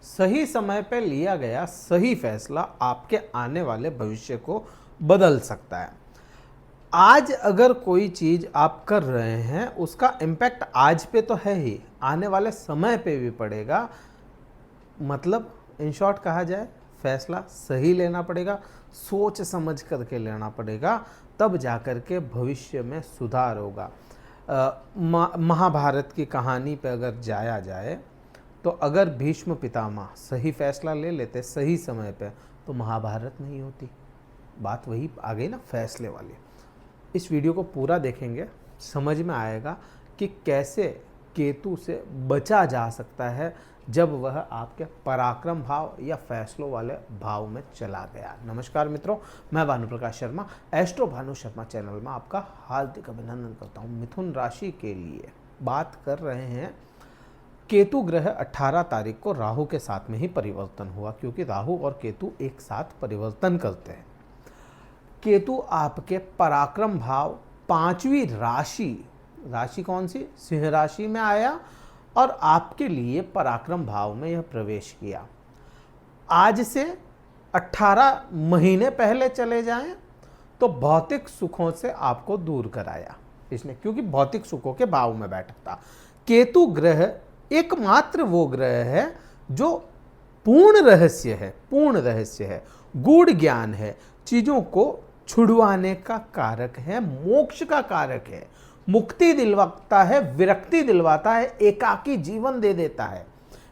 सही समय पे लिया गया सही फैसला आपके आने वाले भविष्य को बदल सकता है। आज अगर कोई चीज़ आप कर रहे हैं उसका इम्पैक्ट आज पे तो है ही, आने वाले समय पे भी पड़ेगा। मतलब इन शॉर्ट कहा जाए, फैसला सही लेना पड़ेगा, सोच समझ करके लेना पड़ेगा, तब जाकर के भविष्य में सुधार होगा। महाभारत की कहानी पे अगर जाया जाए तो अगर भीष्म पितामह सही फैसला ले लेते सही समय पे तो महाभारत नहीं होती। बात वही आ गई ना, फैसले वाली। इस वीडियो को पूरा देखेंगे, समझ में आएगा कि कैसे केतु से बचा जा सकता है जब वह आपके पराक्रम भाव या फैसलों वाले भाव में चला गया। नमस्कार मित्रों, मैं भानु प्रकाश शर्मा, एस्ट्रो भानु शर्मा चैनल में आपका हार्दिक अभिनंदन करता हूँ। मिथुन राशि के लिए बात कर रहे हैं। केतु ग्रह 18 तारीख को राहु के साथ में ही परिवर्तन हुआ, क्योंकि राहु और केतु एक साथ परिवर्तन करते हैं। केतु आपके पराक्रम भाव 5वीं राशि कौन सी, सिंह राशि में आया और आपके लिए पराक्रम भाव में यह प्रवेश किया। आज से 18 महीने पहले चले जाएं तो भौतिक सुखों से आपको दूर कराया इसने, क्योंकि भौतिक सुखों के भाव में बैठा था। केतु ग्रह एकमात्र वो ग्रह है जो पूर्ण रहस्य है, गूढ़ ज्ञान है, चीजों को छुड़वाने का कारक है, मोक्ष का कारक है, मुक्ति दिलवाता है, विरक्ति दिलवाता है, एकाकी जीवन दे देता है।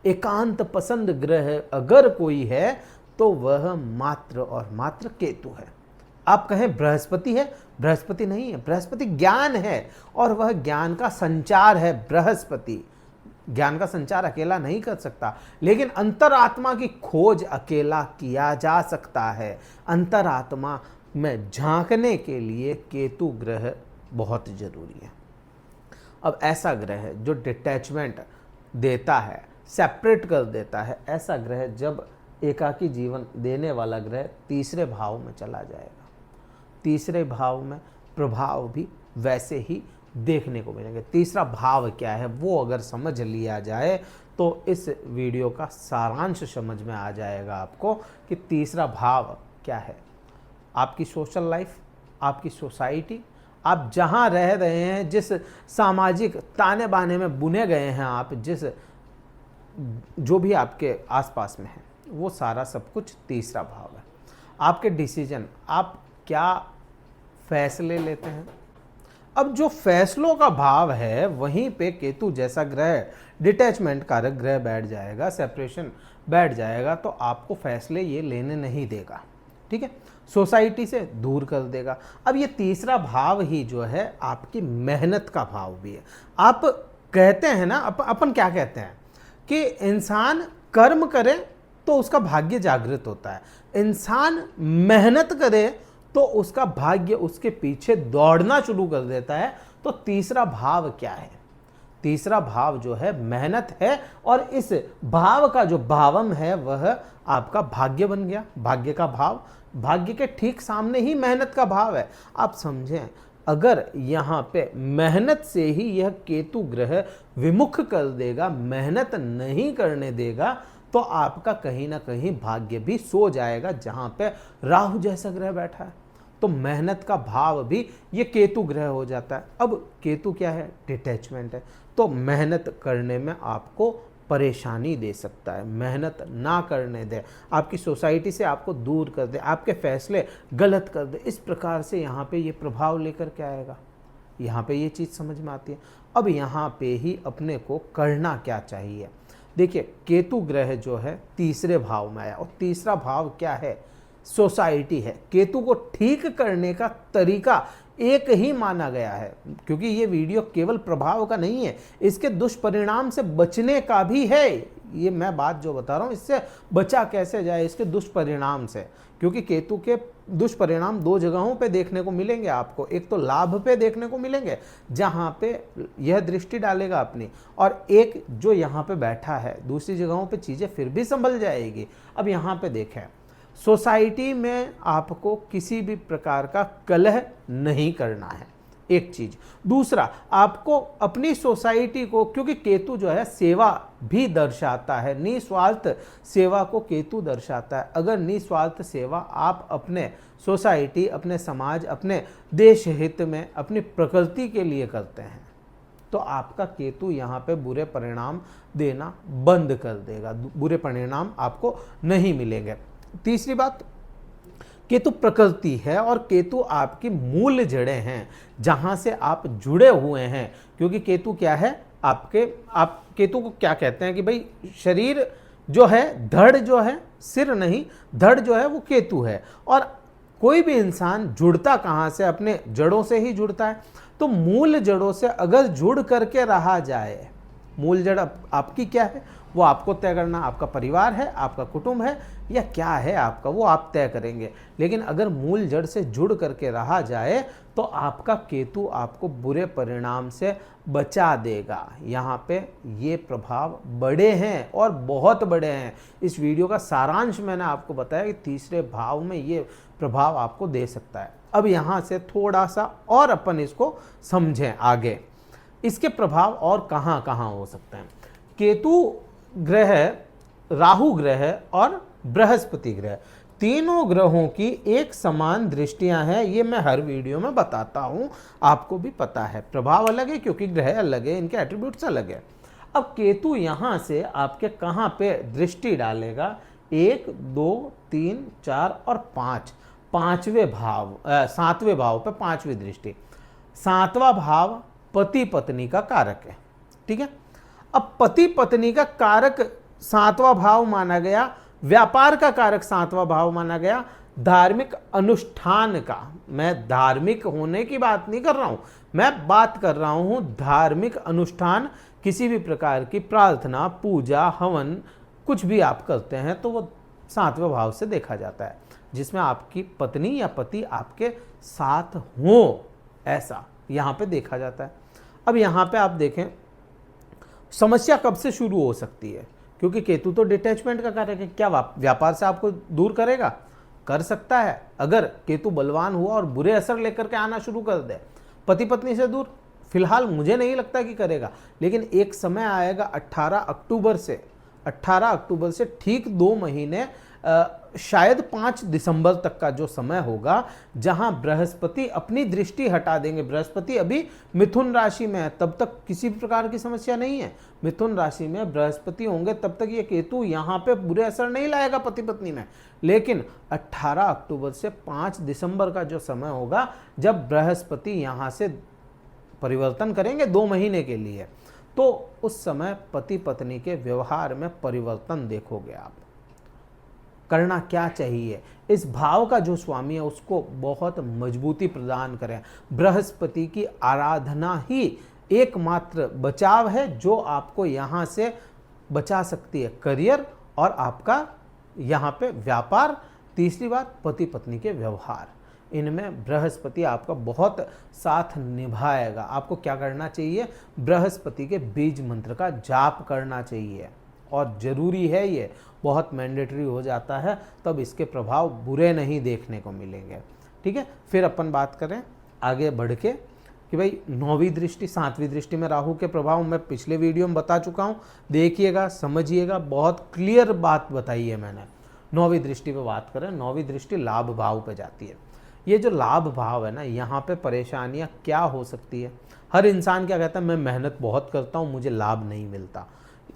एकांत पसंद ग्रह अगर कोई है तो वह मात्र और मात्र केतु है। आप कहें बृहस्पति है, बृहस्पति नहीं है, बृहस्पति ज्ञान है और वह ज्ञान का संचार है। बृहस्पति ज्ञान का संचार अकेला नहीं कर सकता, लेकिन अंतरात्मा की खोज अकेला किया जा सकता है। अंतरात्मा में झांकने के लिए केतु ग्रह बहुत जरूरी है। अब ऐसा ग्रह जो डिटैचमेंट देता है, सेपरेट कर देता है, ऐसा ग्रह जब एकाकी जीवन देने वाला ग्रह तीसरे भाव में चला जाएगा, तीसरे भाव में प्रभाव भी वैसे ही देखने को मिलेंगे। तीसरा भाव क्या है वो अगर समझ लिया जाए तो इस वीडियो का सारांश समझ में आ जाएगा आपको कि तीसरा भाव क्या है। आपकी सोशल लाइफ, आपकी सोसाइटी, आप जहाँ रह रहे हैं, जिस सामाजिक ताने बाने में बुने गए हैं आप, जो भी आपके आसपास में है, वो सारा सब कुछ तीसरा भाव है। आपके डिसीजन, आप क्या फैसले लेते हैं। अब जो फैसलों का भाव है वहीं पे केतु जैसा ग्रह, डिटैचमेंट कारक ग्रह बैठ जाएगा, सेपरेशन बैठ जाएगा, तो आपको फैसले ये लेने नहीं देगा। ठीक है, सोसाइटी से दूर कर देगा। अब ये तीसरा भाव ही जो है आपकी मेहनत का भाव भी है। आप कहते हैं ना, अपन क्या कहते हैं कि इंसान कर्म करे तो उसका भाग्य जागृत होता है, इंसान मेहनत करे तो उसका भाग्य उसके पीछे दौड़ना शुरू कर देता है। तो तीसरा भाव क्या है, तीसरा भाव जो है मेहनत है, और इस भाव का जो भावम है वह आपका भाग्य बन गया। भाग्य का भाव, भाग्य के ठीक सामने ही मेहनत का भाव है। आप समझें, अगर यहाँ पे मेहनत से ही यह केतु ग्रह विमुख कर देगा, मेहनत नहीं करने देगा, तो आपका कहीं ना कहीं भाग्य भी सो जाएगा जहाँ पे राहु जैसा ग्रह बैठा है। तो मेहनत का भाव भी ये केतु ग्रह हो जाता है। अब केतु क्या है, डिटैचमेंट है, तो मेहनत करने में आपको परेशानी दे सकता है। मेहनत ना करने दे, आपकी सोसाइटी से आपको दूर कर दे, आपके फैसले गलत कर दे, इस प्रकार से यहाँ पे ये प्रभाव लेकर के आएगा। यहाँ पे ये चीज़ समझ में आती है। अब यहाँ पे ही अपने को करना क्या चाहिए। देखिए, केतु ग्रह जो है तीसरे भाव में आया, और तीसरा भाव क्या है, सोसाइटी है। केतु को ठीक करने का तरीका एक ही माना गया है, क्योंकि ये वीडियो केवल प्रभाव का नहीं है, इसके दुष्परिणाम से बचने का भी है। ये मैं बात जो बता रहा हूँ, इससे बचा कैसे जाए, इसके दुष्परिणाम से, क्योंकि केतु के दुष्परिणाम दो जगहों पे देखने को मिलेंगे आपको। एक तो लाभ पे देखने को मिलेंगे जहाँ पे यह दृष्टि डालेगा अपनी, और एक जो यहाँ पे बैठा है, दूसरी जगहों पे चीज़ें फिर भी संभल जाएगी। अब यहाँ पे देखें, सोसाइटी में आपको किसी भी प्रकार का कलह नहीं करना है, एक चीज। दूसरा, आपको अपनी सोसाइटी को, क्योंकि केतु जो है सेवा भी दर्शाता है, निस्वार्थ सेवा को केतु दर्शाता है। अगर निस्वार्थ सेवा आप अपने सोसाइटी, अपने समाज, अपने देश हित में, अपनी प्रकृति के लिए करते हैं तो आपका केतु यहाँ पे बुरे परिणाम देना बंद कर देगा, बुरे परिणाम आपको नहीं मिलेंगे। तीसरी बात, केतु प्रकृति है और केतु आपकी मूल जड़ें हैं, जहां से आप जुड़े हुए हैं। क्योंकि केतु क्या है, आप केतु को क्या कहते हैं कि भाई शरीर जो है, धड़ जो है, सिर नहीं, धड़ जो है वो केतु है। और कोई भी इंसान जुड़ता कहाँ से, अपने जड़ों से ही जुड़ता है। तो मूल जड़ों से अगर जुड़ करके रहा जाए, मूल जड़ आपकी क्या है वो आपको तय करना, आपका परिवार है, आपका कुटुंब है, या क्या है आपका, वो आप तय करेंगे। लेकिन अगर मूल जड़ से जुड़ करके रहा जाए तो आपका केतु आपको बुरे परिणाम से बचा देगा। यहाँ पे ये प्रभाव बड़े हैं और बहुत बड़े हैं। इस वीडियो का सारांश मैंने आपको बताया कि तीसरे भाव में ये प्रभाव आपको दे सकता है। अब यहाँ से थोड़ा सा और अपन इसको समझें आगे, इसके प्रभाव और कहाँ कहाँ हो सकते हैं। केतु ग्रह, राहु ग्रह और बृहस्पति ग्रह, तीनों ग्रहों की एक समान दृष्टियां हैं। ये मैं हर वीडियो में बताता हूं, आपको भी पता है। प्रभाव अलग है क्योंकि ग्रह अलग है, इनके एट्रीब्यूट्स अलग है। अब केतु यहां से आपके कहां पे दृष्टि डालेगा, 1, 2, 3, 4 और 5, पांचवें भाव, 7वें भाव पे 5वीं दृष्टि। 7वां भाव पति पत्नी का कारक है, ठीक है। अब पति पत्नी का कारक 7वां भाव माना गया, व्यापार का कारक 7वां भाव माना गया, धार्मिक अनुष्ठान का, मैं धार्मिक होने की बात नहीं कर रहा हूं, मैं बात कर रहा हूं धार्मिक अनुष्ठान, किसी भी प्रकार की प्रार्थना, पूजा, हवन, कुछ भी आप करते हैं तो वो 7वें भाव से देखा जाता है, जिसमें आपकी पत्नी या पति आपके साथ हो, ऐसा यहां पे देखा जाता है। अब यहां पे आप देखें समस्या कब से शुरू हो सकती है, क्योंकि केतु तो डिटैचमेंट का कारक है। क्या व्यापार से आपको दूर करेगा? कर सकता है। अगर केतु बलवान हुआ और बुरे असर लेकर के आना शुरू कर दे, पति पत्नी से दूर, फिलहाल मुझे नहीं लगता कि करेगा, लेकिन एक समय आएगा 18 अक्टूबर से ठीक 2 महीने, शायद 5 दिसंबर तक का जो समय होगा, जहां बृहस्पति अपनी दृष्टि हटा देंगे। बृहस्पति अभी मिथुन राशि में है, तब तक किसी भी प्रकार की समस्या नहीं है। मिथुन राशि में बृहस्पति होंगे तब तक ये केतु यहां पे बुरे असर नहीं लाएगा पति पत्नी में। लेकिन 18 अक्टूबर से 5 दिसंबर का जो समय होगा, जब बृहस्पति यहां से परिवर्तन करेंगे 2 महीने के लिए, तो उस समय पति पत्नी के व्यवहार में परिवर्तन देखोगे आप। करना क्या चाहिए, इस भाव का जो स्वामी है उसको बहुत मजबूती प्रदान करें। बृहस्पति की आराधना ही एकमात्र बचाव है जो आपको यहाँ से बचा सकती है, करियर और आपका यहाँ पे व्यापार। तीसरी बात, पति पत्नी के व्यवहार, इनमें बृहस्पति आपका बहुत साथ निभाएगा। आपको क्या करना चाहिए, बृहस्पति के बीज मंत्र का जाप करना चाहिए, और ज़रूरी है, ये बहुत मैंडेटरी हो जाता है, तब इसके प्रभाव बुरे नहीं देखने को मिलेंगे, ठीक है। फिर अपन बात करें आगे बढ़ के कि भाई 9वीं दृष्टि, 7वीं दृष्टि में राहु के प्रभाव मैं पिछले वीडियो में बता चुका हूँ, देखिएगा, समझिएगा, बहुत क्लियर बात बताई है मैंने। 9वीं दृष्टि पे बात करें, 9वीं दृष्टि लाभ भाव पे जाती है। ये जो लाभ भाव है ना, यहाँ पे परेशानियाँ क्या हो सकती है। हर इंसान क्या कहता है, मैं मेहनत बहुत करता हूँ, मुझे लाभ नहीं मिलता।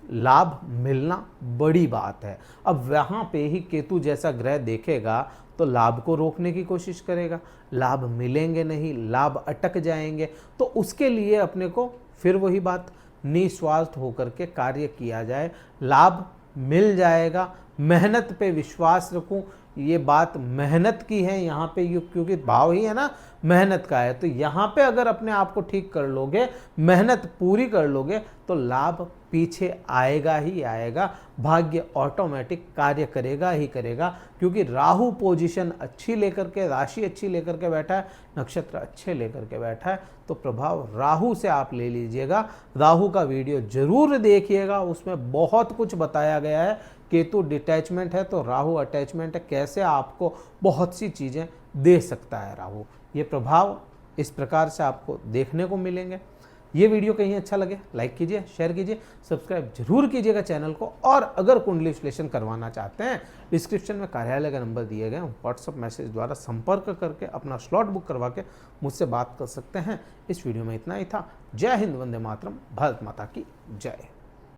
लाभ मिलना बड़ी बात है। अब वहाँ पे ही केतु जैसा ग्रह देखेगा तो लाभ को रोकने की कोशिश करेगा, लाभ मिलेंगे नहीं, लाभ अटक जाएंगे। तो उसके लिए अपने को फिर वही बात, निस्वार्थ होकर के कार्य किया जाए, लाभ मिल जाएगा। मेहनत पे विश्वास रखूं, ये बात मेहनत की है यहाँ पे, क्योंकि भाव ही है ना मेहनत का है, तो यहाँ पे अगर अपने आप को ठीक कर लोगे, मेहनत पूरी कर लोगे, तो लाभ पीछे आएगा ही आएगा। भाग्य ऑटोमेटिक कार्य करेगा ही करेगा, क्योंकि राहु पोजीशन अच्छी लेकर के, राशि अच्छी लेकर के बैठा है, नक्षत्र अच्छे लेकर के बैठा है, तो प्रभाव राहु से आप ले लीजिएगा। राहु का वीडियो जरूर देखिएगा, उसमें बहुत कुछ बताया गया है। केतु डिटैचमेंट है तो राहु अटैचमेंट है, कैसे आपको बहुत सी चीज़ें दे सकता है राहु। ये प्रभाव इस प्रकार से आपको देखने को मिलेंगे। ये वीडियो कहीं अच्छा लगे लाइक कीजिए, शेयर कीजिए, सब्सक्राइब जरूर कीजिएगा चैनल को। और अगर कुंडली विश्लेषण करवाना चाहते हैं, डिस्क्रिप्शन में कार्यालय का नंबर दिए गए, व्हाट्सअप मैसेज द्वारा संपर्क करके अपना स्लॉट बुक करवा के मुझसे बात कर सकते हैं। इस वीडियो में इतना ही था। जय हिंद, वंदे मातरम, भारत माता की जय।